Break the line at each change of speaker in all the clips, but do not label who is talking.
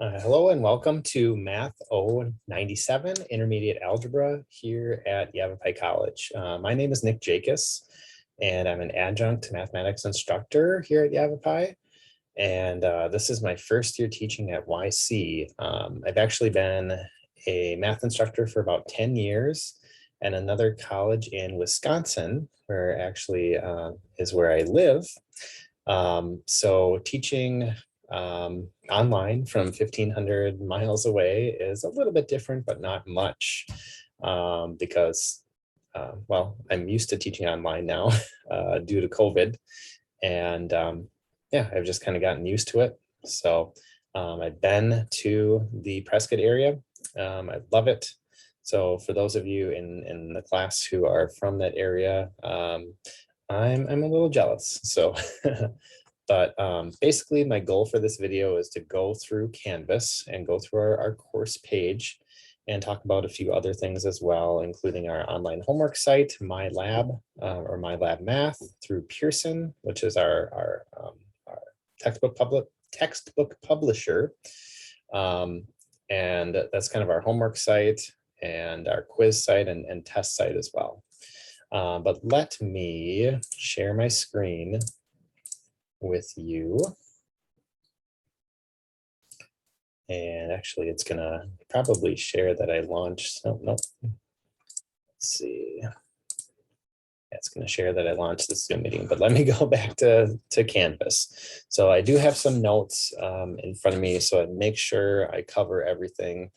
Hello and welcome to MAT097 Intermediate Algebra here at Yavapai College. My name is Nick Jacobs, and I'm an adjunct mathematics instructor here at Yavapai. And this is my first year teaching at YC. I've actually been a math instructor for about 10 years, and another college in Wisconsin, where actually is where I live. So teaching online from 1,500 miles away is a little bit different, but not much, because, well, I'm used to teaching online now due to COVID, and yeah, I've just kind of gotten used to it. So I've been to the Prescott area. I love it. So for those of you in the class who are from that area, I'm a little jealous. So but basically my goal for this video is to go through Canvas and go through our course page and talk about a few other things as well, including our online homework site, MyLab or MyLab Math through Pearson, which is our textbook publisher. And that's kind of our homework site and our quiz site and test site as well. But let me share my screen with you. And actually it's gonna probably share that I launched, nope. Let's see. Yeah, it's gonna share that I launched this Zoom meeting, but let me go back to Canvas. So I do have some notes in front of me, so I make sure I cover everything.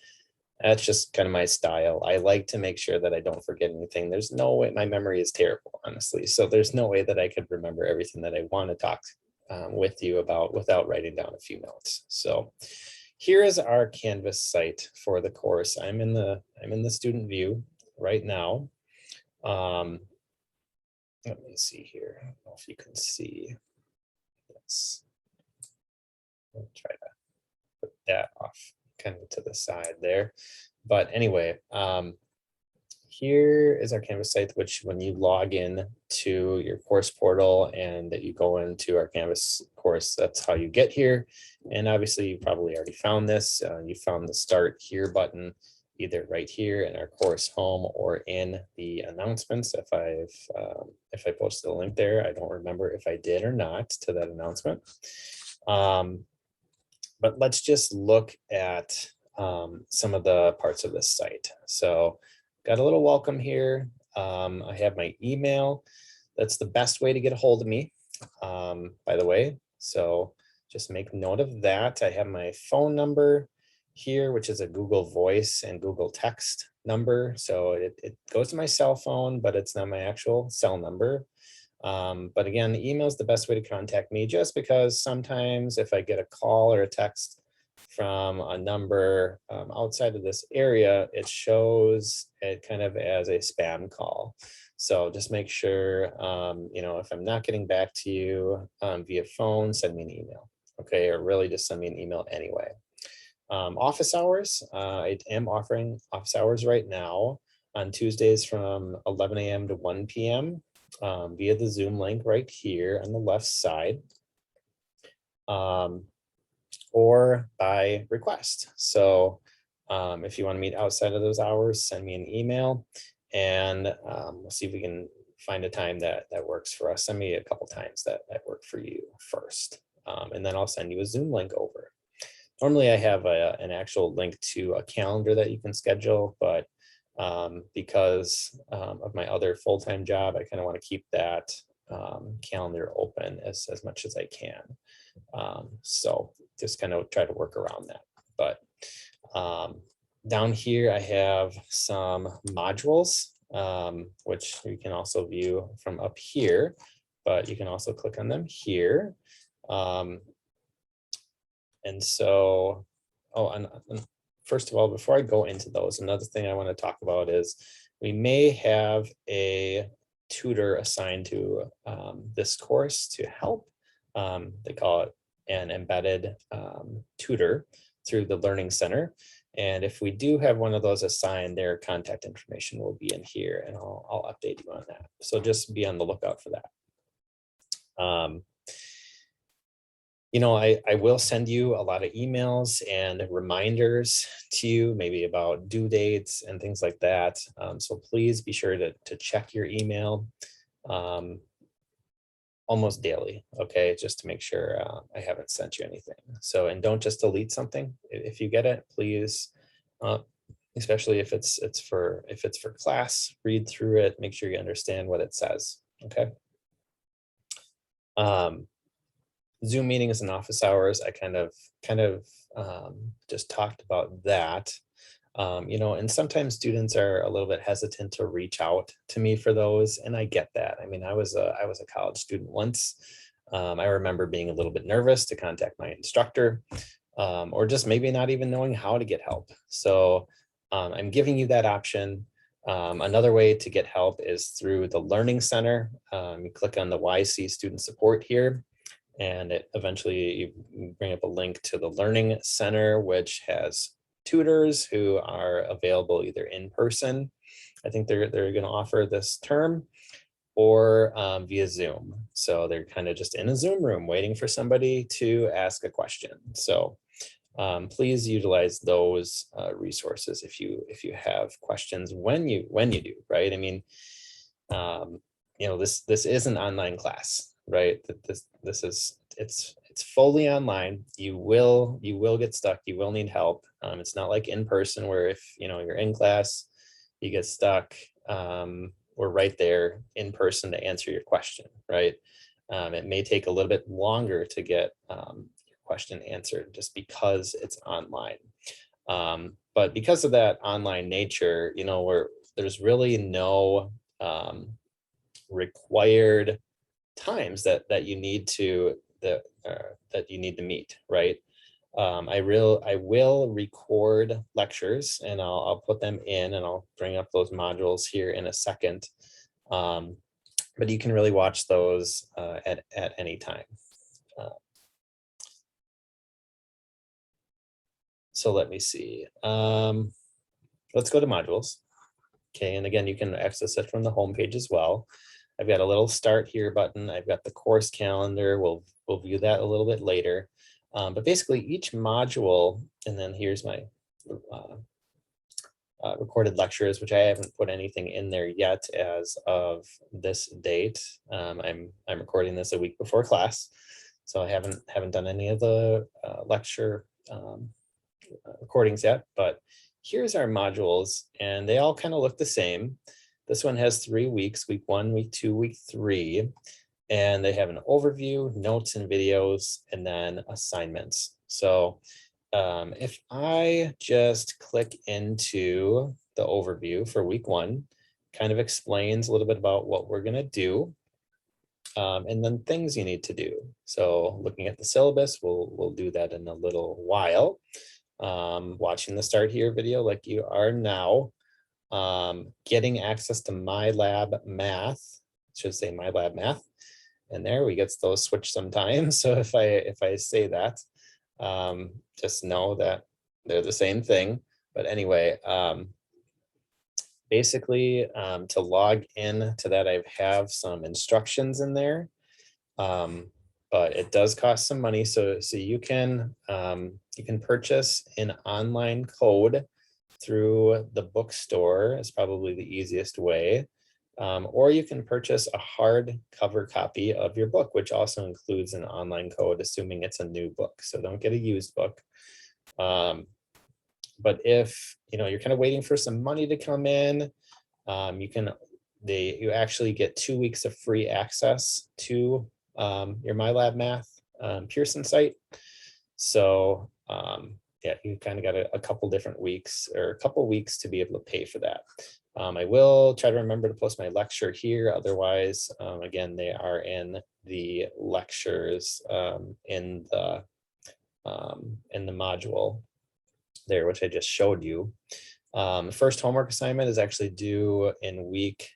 That's just kind of my style. I like to make sure that I don't forget anything. There's no way, my memory is terrible, honestly. So there's no way that I could remember everything that I want to talk with you about without writing down a few notes. So here is our Canvas site for the course. I'm in the student view right now. Let me see here. I don't know if you can see this. I'll try to put that off kind of to the side there. But anyway, here is our Canvas site, which when you log in to your course portal and that you go into our Canvas course, that's how you get here. And obviously you probably already found this. You found the Start Here button, either right here in our course home or in the announcements. If I posted a link there, I don't remember if I did or not to that announcement. But let's just look at some of the parts of this site. So got a little welcome here. I have my email. That's the best way to get a hold of me, by the way. So just make note of that. I have my phone number here, which is a Google Voice and Google Text number. So it goes to my cell phone, but it's not my actual cell number. But again, the email is the best way to contact me, just because sometimes if I get a call or a text from a number outside of this area, it shows it kind of as a spam call. So just make sure, you know, if I'm not getting back to you via phone, send me an email, okay? Or really just send me an email anyway. Office hours, I am offering office hours right now on Tuesdays from 11 a.m. to 1 p.m. Via the Zoom link right here on the left side. Or by request. So if you want to meet outside of those hours, send me an email and we'll see if we can find a time that works for us. Send me a couple times that work for you first. And then I'll send you a Zoom link over. Normally I have an actual link to a calendar that you can schedule, but because of my other full-time job, I kind of want to keep that calendar open as much as I can. So just kind of try to work around that. But down here, I have some modules, which you can also view from up here, but you can also click on them here. And so, and first of all, before I go into those, another thing I want to talk about is we may have a tutor assigned to this course to help. They call it an embedded tutor through the Learning Center. And if we do have one of those assigned, their contact information will be in here, and I'll update you on that. So just be on the lookout for that. I will send you a lot of emails and reminders to you, maybe about due dates and things like that. So please be sure to check your email almost daily, okay, just to make sure I haven't sent you anything. So, and don't just delete something. If you get it, please, especially if it's for class, read through it, make sure you understand what it says, okay? Zoom meetings and office hours, I kind of just talked about that. And sometimes students are a little bit hesitant to reach out to me for those, and I get that. I mean, I was a college student once. I remember being a little bit nervous to contact my instructor, or just maybe not even knowing how to get help. So I'm giving you that option. Another way to get help is through the Learning Center. You click on the YC Student Support here, and it eventually you bring up a link to the Learning Center, which has tutors who are available either in person. I think they're going to offer this term, or via Zoom. So they're kind of just in a Zoom room waiting for somebody to ask a question. So please utilize those resources if you have questions when you do, right? I mean, this is an online class, right? This is it's fully online. You will get stuck. You will need help. It's not like in person where if you're in class, you get stuck. We're right there in person to answer your question, right? It may take a little bit longer to get your question answered just because it's online. But because of that online nature, where there's really no required times that you need to meet, right? I will record lectures, and I'll put them in, and I'll bring up those modules here in a second. But you can really watch those at any time. So let me see. Let's go to modules. Okay, and again, you can access it from the home page as well. I've got a little start here button. I've got the course calendar. We'll view that a little bit later. But basically each module, and then here's my recorded lectures, which I haven't put anything in there yet as of this date. I'm recording this a week before class, so I haven't done any of the lecture recordings yet. But here's our modules, and they all kind of look the same. This one has 3 weeks: week 1, week 2, week 3. And they have an overview, notes and videos, and then assignments. So if I just click into the overview for week 1, kind of explains a little bit about what we're going to do, and then things you need to do. So looking at the syllabus, we'll do that in a little while. Watching the Start Here video like you are now. Getting access to MyLab Math, should say MyLab Math. And there we get those switched sometimes. So if I say that, just know that they're the same thing. But anyway, basically to log in to that, I have some instructions in there. But it does cost some money. So you can purchase an online code through the bookstore. Is probably the easiest way. Or you can purchase a hardcover copy of your book, which also includes an online code, assuming it's a new book. So don't get a used book. But if you're kind of waiting for some money to come in, you actually get 2 weeks of free access to your MyLab Math Pearson site. So yeah, you kind of got a couple different weeks, or a couple weeks to be able to pay for that. I will try to remember to post my lecture here. Otherwise, again, they are in the lectures in the module there, which I just showed you. First homework assignment is actually due in week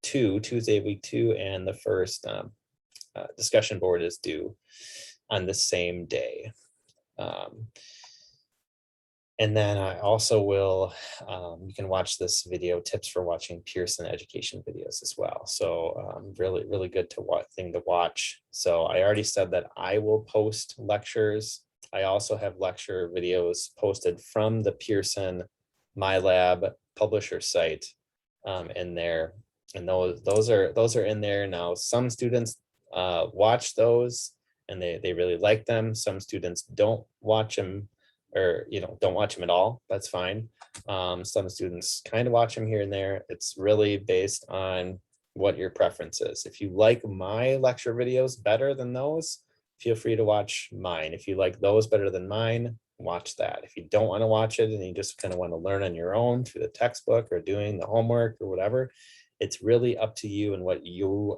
2, Tuesday, week 2, and the first discussion board is due on the same day. And then I also will, you can watch this video, tips for watching Pearson education videos as well. So really, really good thing to watch. So I already said that I will post lectures. I also have lecture videos posted from the Pearson MyLab publisher site in there. And those are in there now. Some students watch those and they really like them. Some students don't watch them, or don't watch them at all. That's fine. Some students kind of watch them here and there. It's really based on what your preference is. If you like my lecture videos better than those, feel free to watch mine. If you like those better than mine, watch that. If you don't want to watch it and you just kind of want to learn on your own through the textbook or doing the homework or whatever, it's really up to you and what you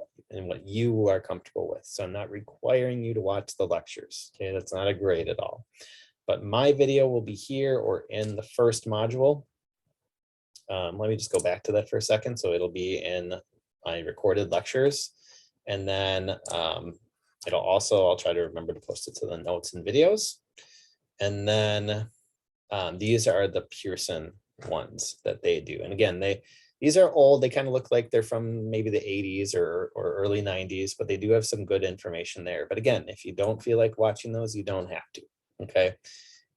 are comfortable with. So I'm not requiring you to watch the lectures. Okay, that's not a grade at all. But my video will be here or in the first module. Let me just go back to that for a second. So it'll be in my recorded lectures. And then I'll try to remember to post it to the notes and videos. And then these are the Pearson ones that they do. And again, these are old. They kind of look like they're from maybe the 80s or early 90s, but they do have some good information there. But again, if you don't feel like watching those, you don't have to. Okay.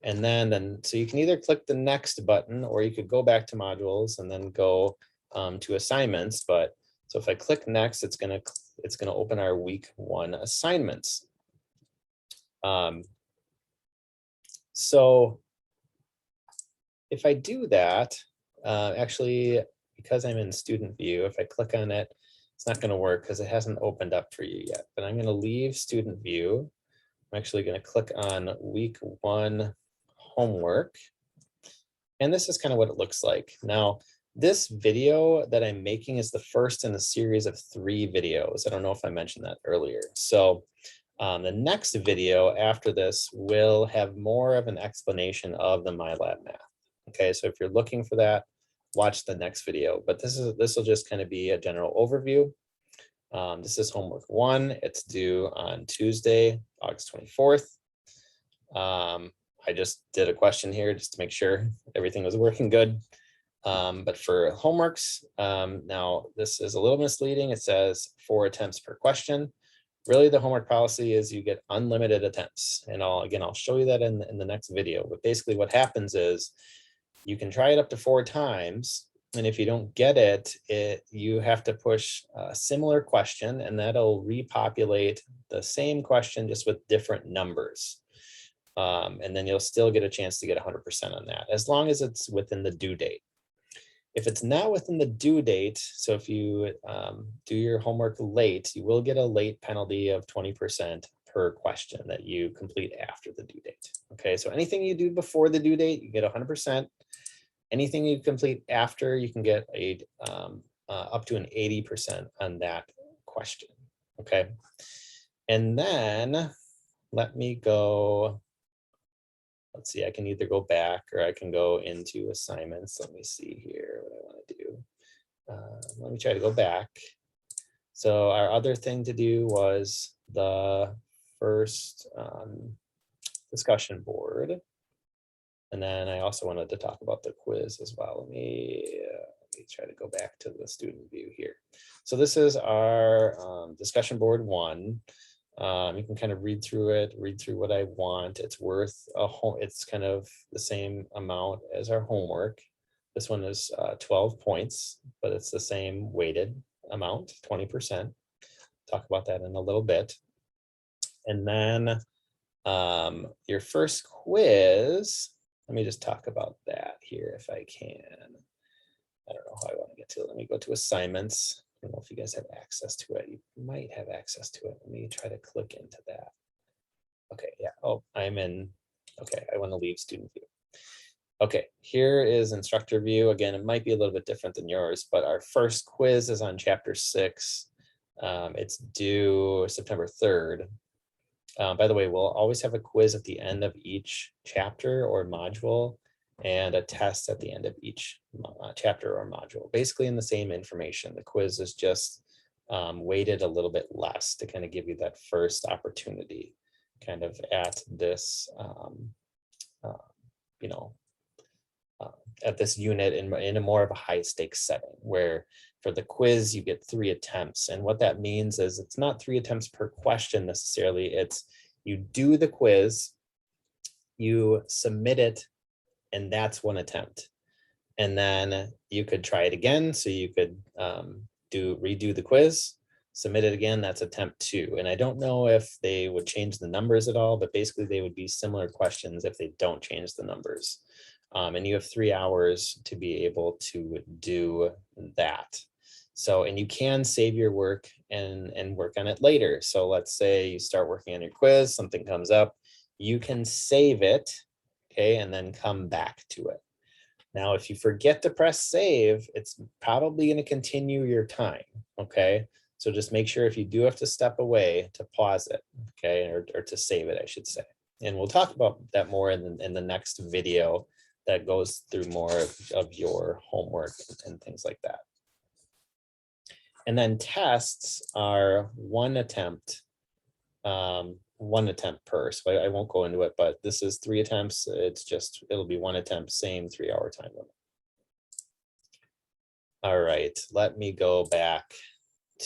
And then so you can either click the next button or you could go back to modules and then go to assignments. But so if I click next, it's gonna open our week 1 assignments. So if I do that, actually, because I'm in student view, if I click on it, it's not going to work because it hasn't opened up for you yet. But I'm going to leave student view. I'm actually going to click on week 1 homework. And this is kind of what it looks like. Now, this video that I'm making is the first in a series of 3 videos. I don't know if I mentioned that earlier. So the next video after this will have more of an explanation of the MyLab math. Okay, so if you're looking for that, watch the next video. But this will just kind of be a general overview. This is homework 1. It's due on Tuesday, August 24th. I just did a question here just to make sure everything was working good. But for homeworks, now this is a little misleading. It says 4 attempts per question. Really, the homework policy is you get unlimited attempts. And I'll show you that in the next video. But basically what happens is you can try it up to 4 times. And if you don't get it, you have to push a similar question, and that'll repopulate the same question just with different numbers. And then you'll still get a chance to get 100% on that, as long as it's within the due date. If it's not within the due date, so if you do your homework late, you will get a late penalty of 20% per question that you complete after the due date. Okay, so anything you do before the due date, you get 100%. Anything you complete after, you can get up to an 80% on that question. Okay, and then let me go. Let's see, I can either go back or I can go into assignments. Let me see here what I want to do. Let me try to go back. So our other thing to do was the first discussion board. And then I also wanted to talk about the quiz as well. Let me try to go back to the student view here. So this is our discussion board 1. You can kind of read through what I want. It's worth it's kind of the same amount as our homework. This one is 12 points, but it's the same weighted amount, 20%. Talk about that in a little bit. And then your first quiz, let me just talk about that here if I can. I don't know how I want to get to it. Let me go to assignments. I don't know if you guys have access to it. You might have access to it. Let me try to click into that. Okay, yeah. Oh, I'm in. Okay, I want to leave student view. Okay, here is instructor view. Again, it might be a little bit different than yours, but our first quiz is on chapter 6. It's due September 3rd. By the way, we'll always have a quiz at the end of each chapter or module, and a test at the end of each chapter or module, basically in the same information. The quiz is just weighted a little bit less to kind of give you that first opportunity kind of at this, unit in a more of a high stakes setting, where for the quiz you get 3 attempts. And what that means is it's not 3 attempts per question necessarily. It's you do the quiz, you submit it, and that's 1 attempt. And then you could try it again. So you could redo the quiz, submit it again, that's attempt 2. And I don't know if they would change the numbers at all, but basically they would be similar questions if they don't change the numbers. And you have 3 hours to be able to do that. So, and you can save your work and work on it later. So let's say you start working on your quiz, something comes up, you can save it, okay, and then come back to it. Now, if you forget to press save, it's probably going to continue your time, okay? So just make sure if you do have to step away to pause it, okay, or to save it, I should say. And we'll talk about that more in the next video that goes through more of your homework and things like that. And then tests are 1 attempt, 1 attempt per. So I won't go into it, but this is 3 attempts. It'll be 1 attempt, same 3-hour time limit. All right, let me go back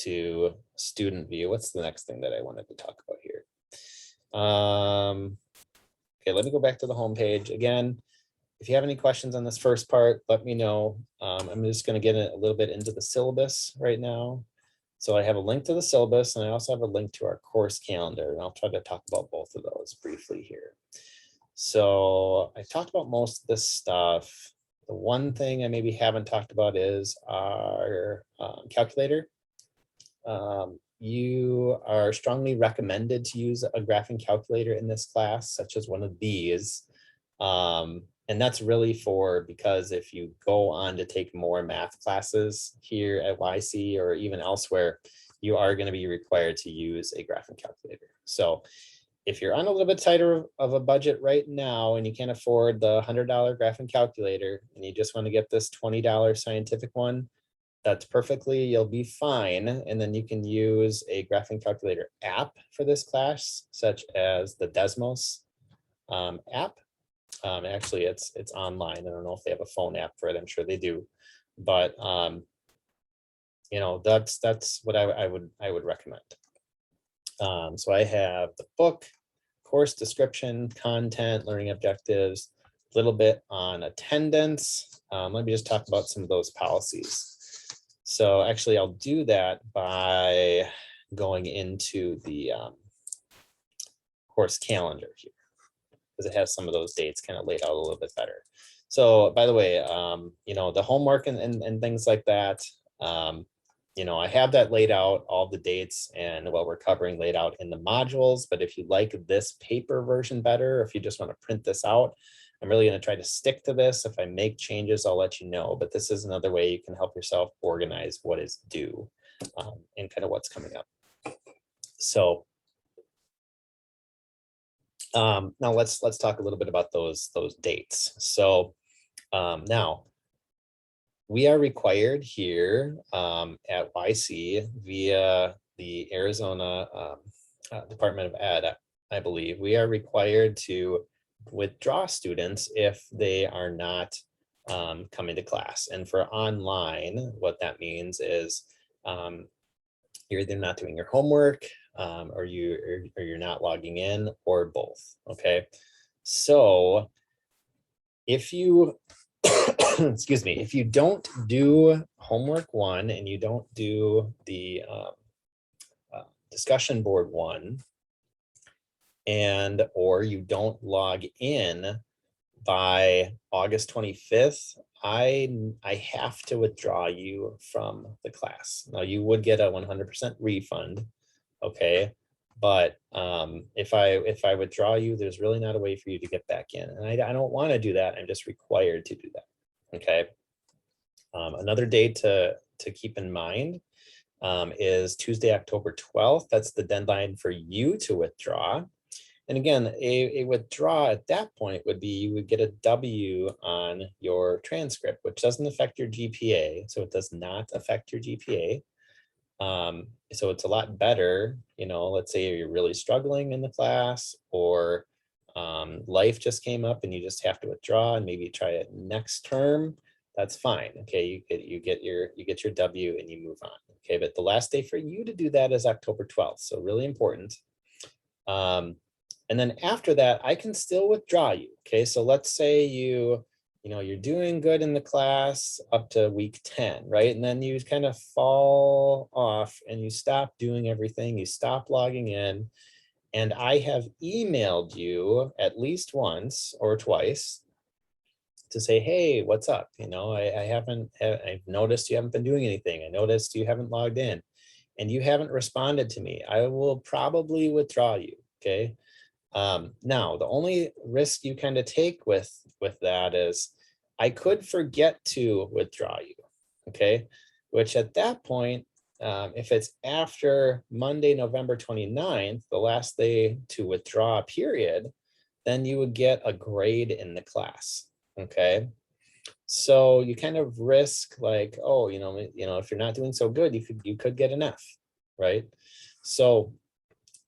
to student view. What's the next thing that I wanted to talk about here? Okay, let me go back to the home page again. If you have any questions on this first part, let me know. I'm just going to get a little bit into the syllabus right now. So I have a link to the syllabus, and I also have a link to our course calendar, and I'll try to talk about both of those briefly here. So I talked about most of this stuff. The one thing I maybe haven't talked about is our calculator. You are strongly recommended to use a graphing calculator in this class, such as one of these. And that's really because if you go on to take more math classes here at YC or even elsewhere, you are going to be required to use a graphing calculator. So if you're on a little bit tighter of a budget right now and you can't afford the $100 graphing calculator and you just want to get this $20 scientific one, that's perfectly, you'll be fine. And then you can use a graphing calculator app for this class, such as the Desmos app. Actually, it's online. I don't know if they have a phone app for it. I'm sure they do, but you know, that's what I would recommend. So I have the book, course description, content, learning objectives, a little bit on attendance. Let me just talk about some of those policies. So actually, I'll do that by going into the course calendar here, because it has some of those dates kind of laid out a little bit better. So by the way, you know, the homework and things like that, you know, I have that laid out, all the dates and what we're covering laid out in the modules. But if you like this paper version better, if you just want to print this out, I'm really going to try to stick to this. If I make changes, I'll let you know. But this is another way you can help yourself organize what is due and kind of what's coming up. So now let's talk a little bit about those dates. So now we are required here at YC via the Arizona Department of Ed, I believe, we are required to withdraw students if they are not coming to class. And for online, what that means is you're either not doing your homework or you're not logging in, or both. Okay, so if you excuse me, if you don't do homework 1 and you don't do the discussion board 1, and or you don't log in by August 25th, I have to withdraw you from the class. Now you would get a 100% refund, okay? But if I withdraw you, there's really not a way for you to get back in. And I don't want to do that. I'm just required to do that, okay? Another date to keep in mind is Tuesday, October 12th. That's the deadline for you to withdraw. And again, a withdraw at that point would be you would get a W on your transcript, which doesn't affect your GPA. So it does not affect your GPA. So it's a lot better, you know, let's say you're really struggling in the class, or life just came up and you just have to withdraw and maybe try it next term, that's fine. Okay, you get your W and you move on. Okay, but the last day for you to do that is October 12th. So really important. And then after that, I can still withdraw you. Okay, so let's say you're doing good in the class up to week 10, right? And then you kind of fall off and you stop doing everything, you stop logging in. And I have emailed you at least once or twice to say, hey, what's up? I've noticed you haven't been doing anything. I noticed you haven't logged in and you haven't responded to me. I will probably withdraw you, okay? Now, the only risk you kind of take with that is I could forget to withdraw you, okay? Which at that point, if it's after Monday, November 29th, the last day to withdraw period, then you would get a grade in the class, okay? So you kind of risk like, oh, if you're not doing so good, you could get an F, right? So,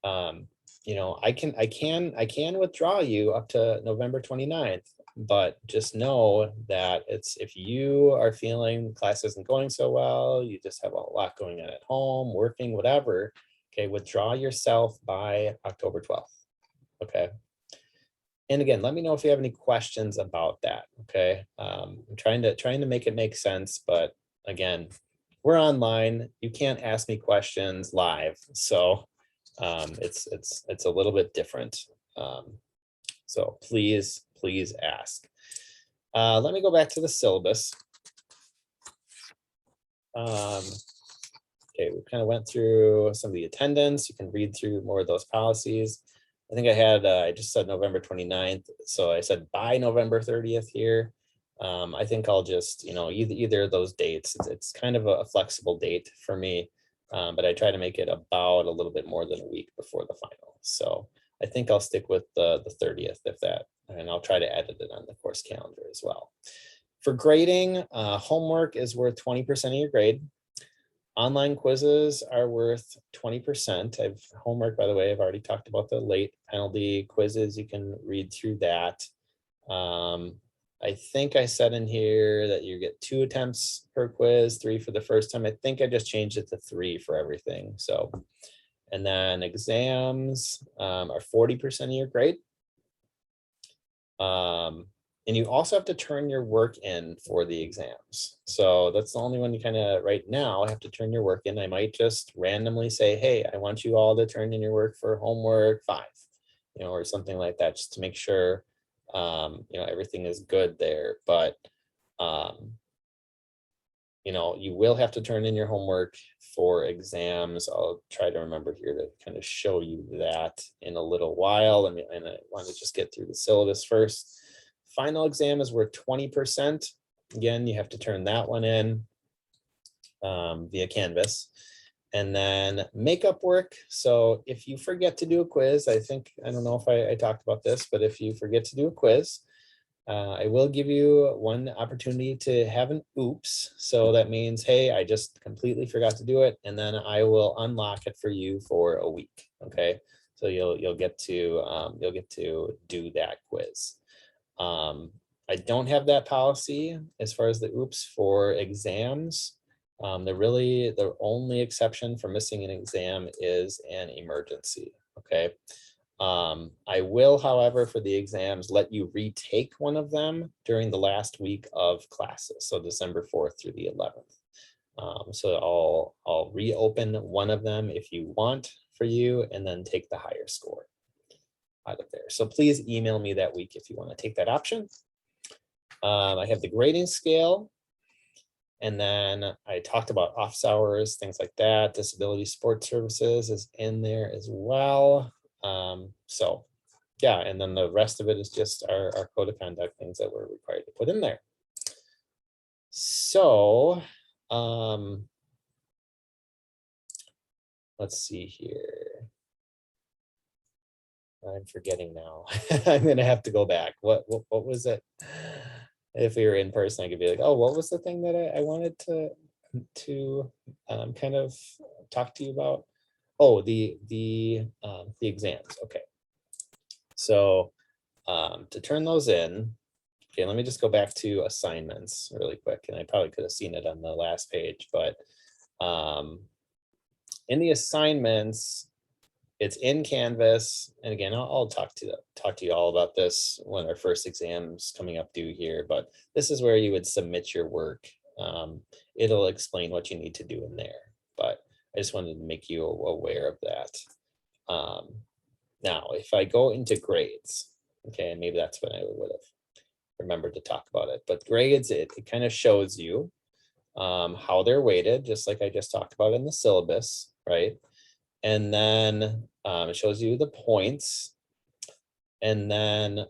I can withdraw you up to November 29th, but just know that if you are feeling class isn't going so well, you just have a lot going on at home, working, whatever, okay, withdraw yourself by October 12th, okay? And again, let me know if you have any questions about that, okay? I'm trying to make it make sense, but again, we're online. You can't ask me questions live, so it's a little bit different. So please ask. Let me go back to the syllabus. Okay, we kind of went through some of the attendance. You can read through more of those policies. I think I just said November 29th. So I said by November 30th here. I think I'll just, either of those dates. It's kind of a flexible date for me. But I try to make it about a little bit more than a week before the final. So I think I'll stick with the 30th and I'll try to edit it on the course calendar as well. For grading, homework is worth 20% of your grade. Online quizzes are worth 20%. Homework, by the way, I've already talked about the late penalty quizzes. You can read through that. I think I said in here that you get 2 attempts per quiz, 3 for the first time. I think I just changed it to 3 for everything. So, and then exams are 40% of your grade. And you also have to turn your work in for the exams. So that's the only one you kind of right now have to turn your work in. I might just randomly say, hey, I want you all to turn in your work for homework 5, or something like that, just to make sure everything is good there. But you will have to turn in your homework for exams. I'll try to remember here to kind of show you that in a little while. And I want to just get through the syllabus first. Final exam is worth 20%. Again, you have to turn that one in via Canvas. And then makeup work. So if you forget to do a quiz, I don't know if I talked about this, but if you forget to do a quiz, I will give you one opportunity to have an oops. So that means, hey, I just completely forgot to do it. And then I will unlock it for you for a week. Okay. So you'll get to do that quiz. I don't have that policy as far as the oops for exams. The only exception for missing an exam is an emergency. Okay. I will, however, for the exams, let you retake one of them during the last week of classes. So December 4th through the 11th. So I'll reopen one of them if you want for you, and then take the higher score out of there. So please email me that week if you want to take that option. I have the grading scale. And then I talked about office hours, things like that. Disability support services is in there as well. So yeah, and then the rest of it is just our code of conduct, things that we're required to put in there. So let's see here. I'm forgetting now. I'm gonna have to go back. What was it? If we were in person, I could be like, oh, what was the thing that I wanted to kind of talk to you about? Oh, the exams. Okay. So To turn those in, okay, let me just go back to assignments really quick. And I probably could have seen it on the last page, but in the assignments, it's in Canvas. And again, I'll talk to you all about this when our first exam's coming up due here, but this is where you would submit your work. It'll explain what you need to do in there, but I just wanted to make you aware of that. Now, if I go into grades, okay, and maybe that's when I would have remembered to talk about it, but grades, it kind of shows you how they're weighted, just like I just talked about in the syllabus, right? And then it shows you the points. And then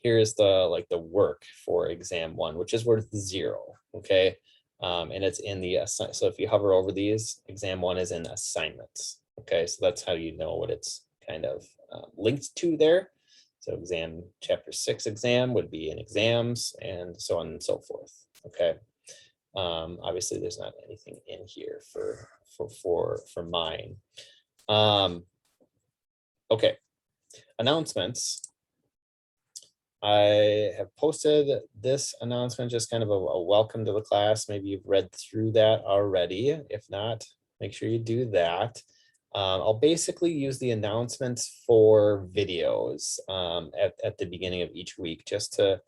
here's the work for exam 1, which is worth 0. Okay. And it's in the so if you hover over these, exam 1 is in assignments. Okay, so that's how you know what it's kind of linked to there. So exam chapter 6 exam would be in exams, and so on and so forth. Okay. Obviously there's not anything in here for mine. Okay, announcements. I have posted this announcement, just kind of a welcome to the class. Maybe you've read through that already. If not, make sure you do that. I'll basically use the announcements for videos at the beginning of each week, just to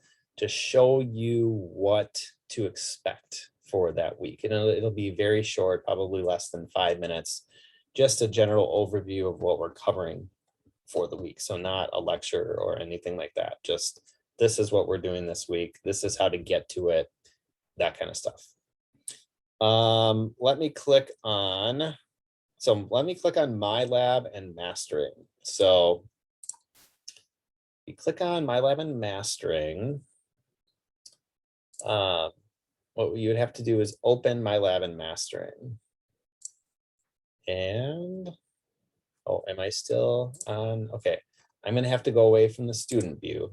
show you what to expect for that week. And it'll be very short, probably less than 5 minutes, just a general overview of what we're covering for the week. So not a lecture or anything like that. Just this is what we're doing this week. This is how to get to it, that kind of stuff. Let me click on My Lab and Mastering. So you click on My Lab and Mastering. What you would have to do is open My Lab and Mastering. And, oh, am I still on? Okay, I'm gonna have to go away from the student view.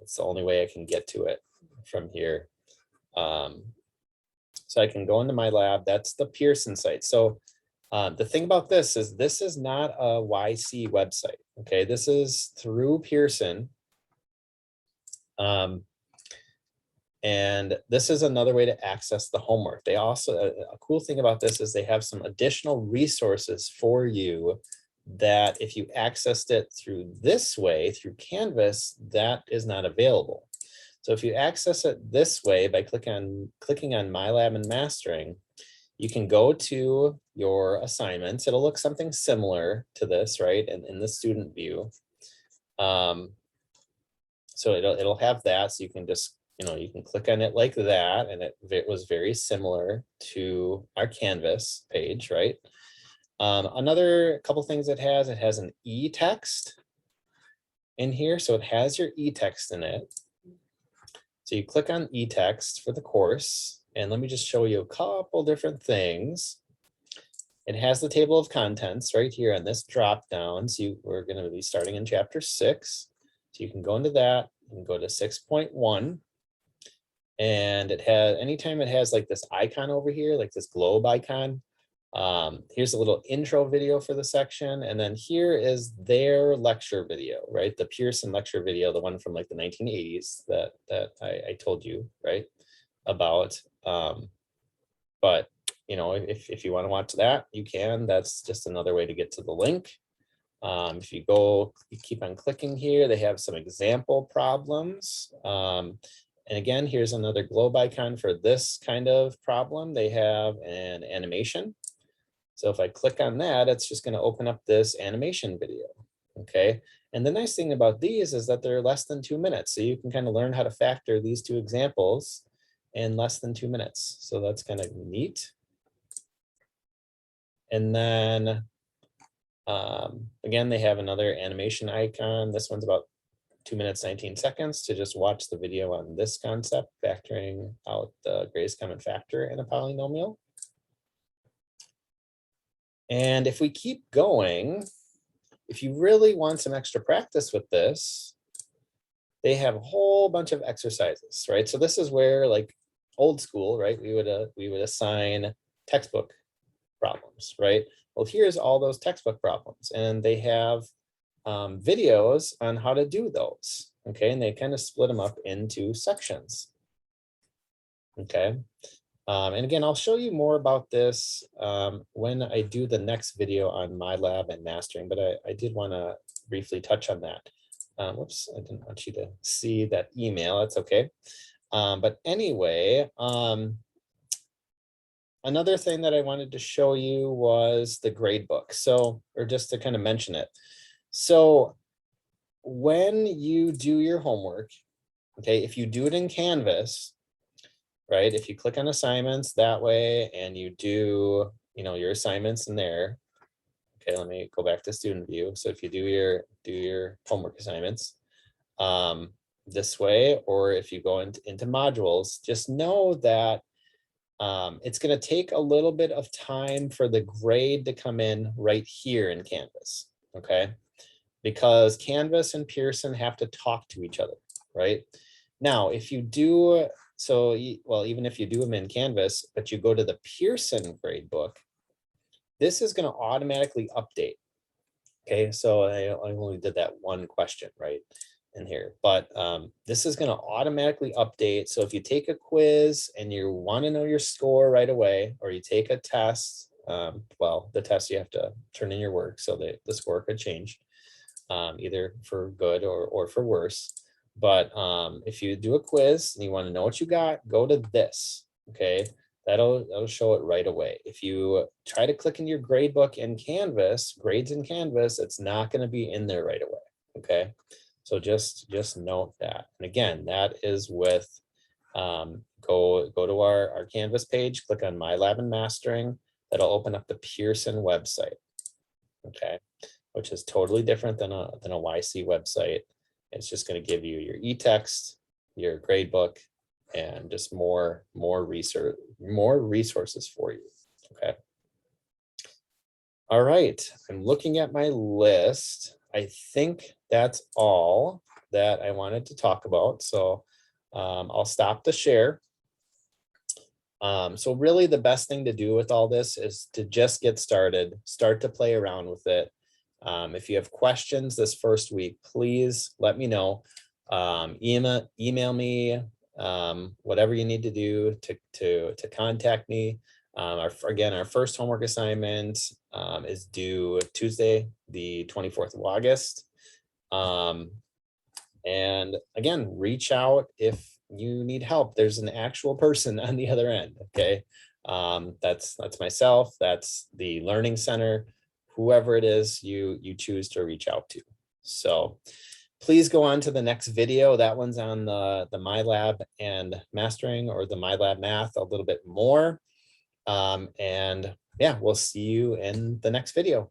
It's the only way I can get to it from here. So I can go into My Lab, that's the Pearson site. So the thing about this is not a YC website, okay? This is through Pearson. And this is another way to access the homework. They also, a cool thing about this is they have some additional resources for you that if you accessed it through this way, through Canvas, that is not available. So if you access it this way by clicking on My Lab and Mastering, you can go to your assignments. It'll look something similar to this, right? And in the student view. So it'll have that, so you can just, you can click on it like that, and it was very similar to our Canvas page, right? Another couple things it has an e-text in here, so it has your e-text in it. So you click on e-text for the course, and let me just show you a couple different things. It has the table of contents right here on this drop down. So we're going to be starting in chapter 6. So you can go into that and go to 6.1. And it has, anytime it has like this icon over here, like this globe icon, here's a little intro video for the section. And then here is their lecture video, right? The Pearson lecture video, the one from like the 1980s that I told you, right, about. But, if you want to watch that, you can. That's just another way to get to the link. If you keep on clicking here, they have some example problems. And again, here's another globe icon for this kind of problem. They have an animation. So if I click on that, it's just going to open up this animation video. Okay. And the nice thing about these is that they're less than 2 minutes. So you can kind of learn how to factor these 2 examples in less than 2 minutes. So that's kind of neat. And then again, they have another animation icon. This one's about 2 minutes, 19 seconds to just watch the video on this concept, factoring out the greatest common factor in a polynomial. And if we keep going, if you really want some extra practice with this, they have a whole bunch of exercises, right? So this is where, like old school, right, we would assign textbook problems, right? Well, here's all those textbook problems, and they have videos on how to do those. Okay, and they kind of split them up into sections. Okay, and again, I'll show you more about this when I do the next video on MyLab and mastering, but I did want to briefly touch on that. Whoops, I didn't want you to see that email. That's okay. But anyway, another thing that I wanted to show you was the grade book. So, or just to kind of mention it. So when you do your homework, okay, if you do it in Canvas, right? If you click on assignments that way and you do, your assignments in there. Okay, let me go back to student view. So if you do your homework assignments this way, or if you go into modules, just know that it's going to take a little bit of time for the grade to come in right here in Canvas. Okay, because Canvas and Pearson have to talk to each other, right? Now, if you do, well, even if you do them in Canvas, but you go to the Pearson gradebook, this is going to automatically update. Okay, so I only did that one question right in here, but this is going to automatically update. So if you take a quiz and you want to know your score right away, or you take a test, well, the test you have to turn in your work, so the score could change either for good or for worse. But if you do a quiz and you want to know what you got, go to this. Okay, that'll show it right away. If you try to click in your grade book in Canvas, grades in Canvas, it's not going to be in there right away. Okay, so just note that. And again, that is with go to our Canvas page, click on My Lab and Mastering. That'll open up the Pearson website. Okay, which is totally different than a YC website. It's just going to give you your e-text, your grade book, and just more resources for you. Okay. All right, I'm looking at my list. I think that's all that I wanted to talk about. So I'll stop the share. So really the best thing to do with all this is to just get started, start to play around with it. If you have questions this first week, please let me know. Email me, whatever you need to do to contact me. Again, our first homework assignment is due Tuesday, the 24th of August. And again, reach out if you need help. There's an actual person on the other end. Okay, that's myself. That's the Learning Center. Whoever it is you choose to reach out to. So please go on to the next video. That one's on the MyLab and Mastering, or the MyLab Math a little bit more. And yeah, we'll see you in the next video.